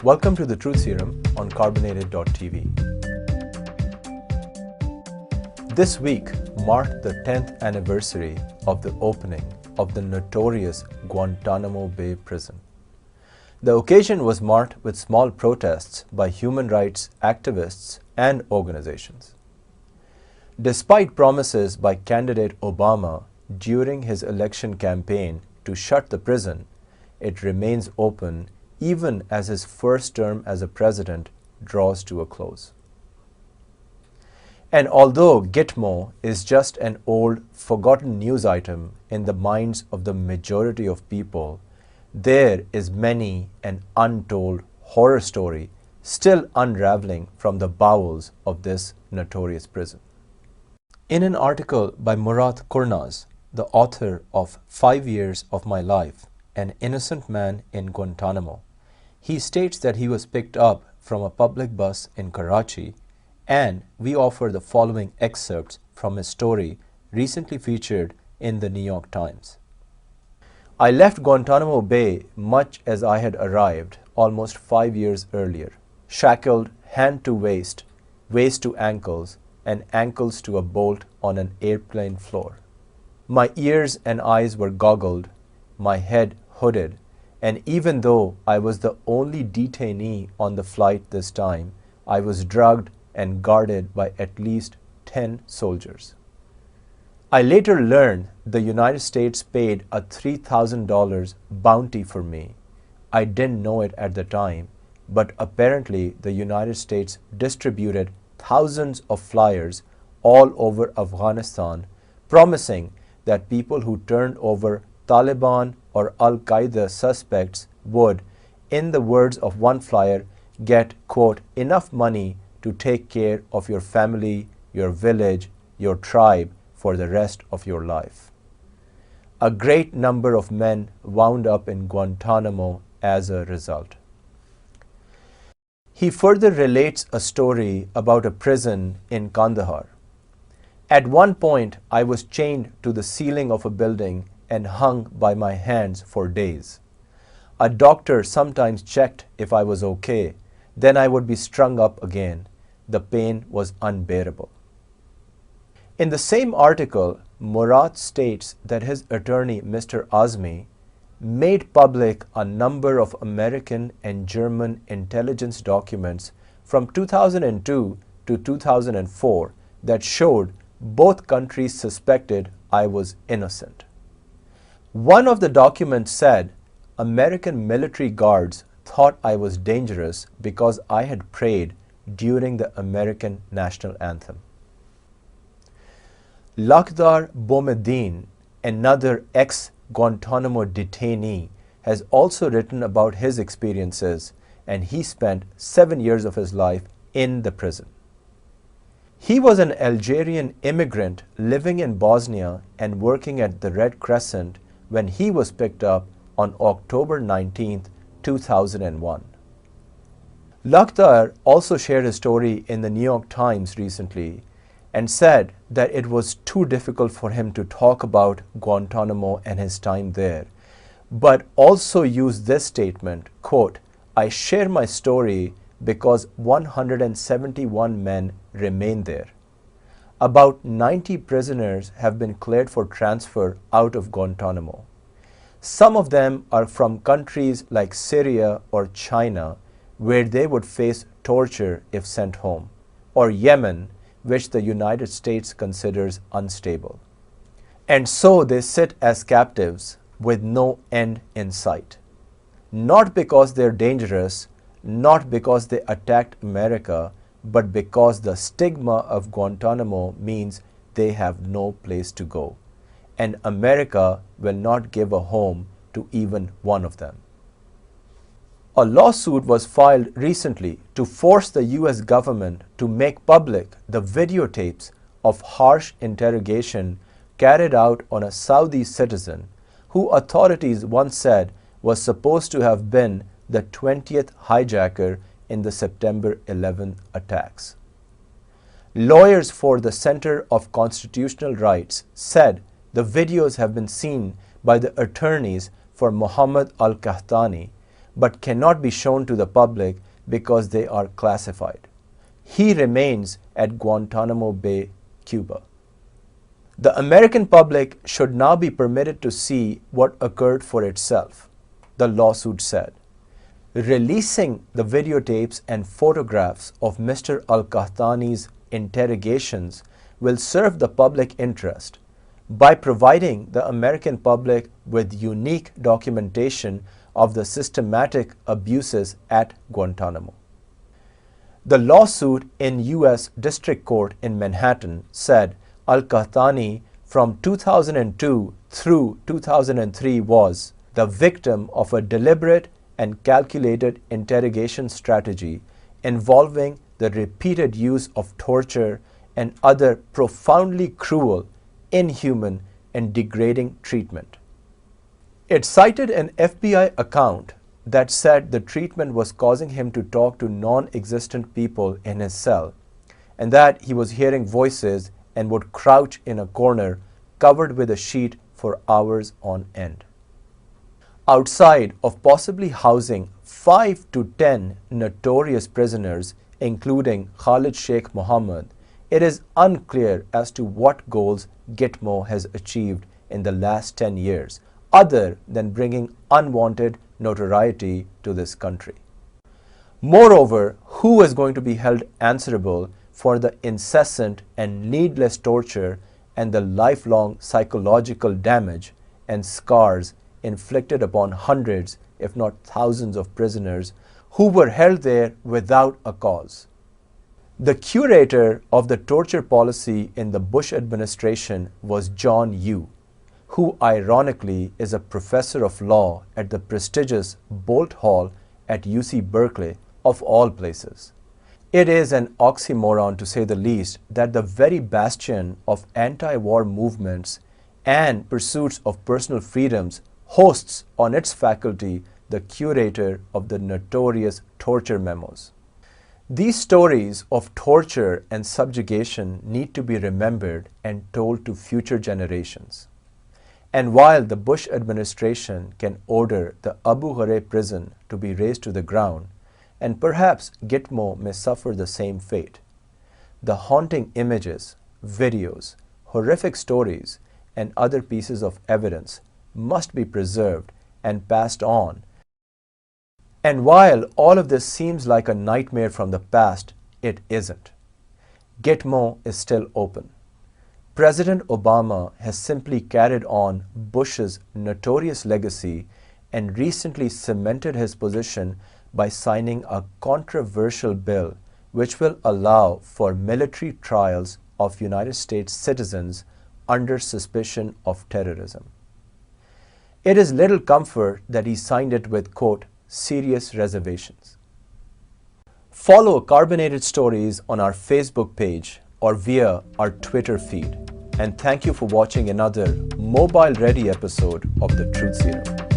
Welcome to the Truth Serum on Carbonated.tv. This week marked the 10th anniversary of the opening of the notorious Guantanamo Bay prison. The occasion was marked with small protests by human rights activists and organizations. Despite promises by candidate Obama during his election campaign to shut the prison, it remains open even as his first term as a president draws to a close. And although Gitmo is just an old, forgotten news item in the minds of the majority of people, there is many an untold horror story still unraveling from the bowels of this notorious prison. In an article by Murat Kurnaz, the author of 5 Years of My Life, An Innocent Man in Guantanamo, he states that he was picked up from a public bus in Karachi, and we offer the following excerpts from his story recently featured in the New York Times. I left Guantanamo Bay much as I had arrived almost 5 years earlier, shackled hand to waist, waist to ankles, and ankles to a bolt on an airplane floor. My ears and eyes were goggled, my head hooded, and even though I was the only detainee on the flight this time, I was drugged and guarded by at least 10 soldiers. I later learned the United States paid a $3,000 bounty for me. I didn't know it at the time, but apparently the United States distributed thousands of flyers all over Afghanistan, promising that people who turned over Taliban or Al-Qaeda suspects would, in the words of one flyer, get, quote, enough money to take care of your family, your village, your tribe for the rest of your life. A great number of men wound up in Guantanamo as a result. He further relates a story about a prison in Kandahar. At one point, I was chained to the ceiling of a building and hung by my hands for days. A doctor sometimes checked if I was okay, then I would be strung up again. The pain was unbearable. In the same article, Murat states that his attorney, Mr. Azmi, made public a number of American and German intelligence documents from 2002 to 2004 that showed both countries suspected I was innocent. One of the documents said American military guards thought I was dangerous because I had prayed during the American national anthem. Lakhdar Boumediene, another ex-Guantanamo detainee, has also written about his experiences, and he spent 7 years of his life in the prison. He was an Algerian immigrant living in Bosnia and working at the Red Crescent when he was picked up on October 19, 2001. Lakhdar also shared his story in the New York Times recently and said that it was too difficult for him to talk about Guantanamo and his time there, but also used this statement, quote, I share my story because 171 men remain there. About 90 prisoners have been cleared for transfer out of Guantanamo. Some of them are from countries like Syria or China, where they would face torture if sent home, or Yemen, which the United States considers unstable. And so they sit as captives with no end in sight. Not because they're dangerous, not because they attacked America, but because the stigma of Guantanamo means they have no place to go, and America will not give a home to even one of them. A lawsuit was filed recently to force the US government to make public the videotapes of harsh interrogation carried out on a Saudi citizen who authorities once said was supposed to have been the 20th hijacker in the September 11 attacks. Lawyers for the Center of Constitutional Rights said the videos have been seen by the attorneys for Muhammad al-Qahtani, but cannot be shown to the public because they are classified. He remains at Guantanamo Bay, Cuba. The American public should now be permitted to see what occurred for itself, the lawsuit said. Releasing the videotapes and photographs of Mr. al-Qahtani's interrogations will serve the public interest by providing the American public with unique documentation of the systematic abuses at Guantanamo. The lawsuit in U.S. District Court in Manhattan said al-Qahtani from 2002 through 2003 was the victim of a deliberate and calculated interrogation strategy involving the repeated use of torture and other profoundly cruel, inhuman, and degrading treatment. It cited an FBI account that said the treatment was causing him to talk to non-existent people in his cell, and that he was hearing voices and would crouch in a corner covered with a sheet for hours on end. Outside of possibly housing 5 to 10 notorious prisoners, including Khalid Sheikh Mohammed, it is unclear as to what goals Gitmo has achieved in the last 10 years, other than bringing unwanted notoriety to this country. Moreover, who is going to be held answerable for the incessant and needless torture and the lifelong psychological damage and scars inflicted upon hundreds, if not thousands of prisoners who were held there without a cause? The curator of the torture policy in the Bush administration was John Yoo, who ironically is a professor of law at the prestigious Bolt Hall at UC Berkeley, of all places. It is an oxymoron, to say the least, that the very bastion of anti-war movements and pursuits of personal freedoms hosts on its faculty the curator of the notorious torture memos. These stories of torture and subjugation need to be remembered and told to future generations. And while the Bush administration can order the Abu Ghraib prison to be razed to the ground, and perhaps Gitmo may suffer the same fate, the haunting images, videos, horrific stories, and other pieces of evidence must be preserved and passed on. And while all of this seems like a nightmare from the past, it isn't. Gitmo is still open. President Obama has simply carried on Bush's notorious legacy and recently cemented his position by signing a controversial bill which will allow for military trials of United States citizens under suspicion of terrorism. It is little comfort that he signed it with, quote, serious reservations. Follow Carbonated Stories on our Facebook page or via our Twitter feed. And thank you for watching another mobile-ready episode of The Truth Serum.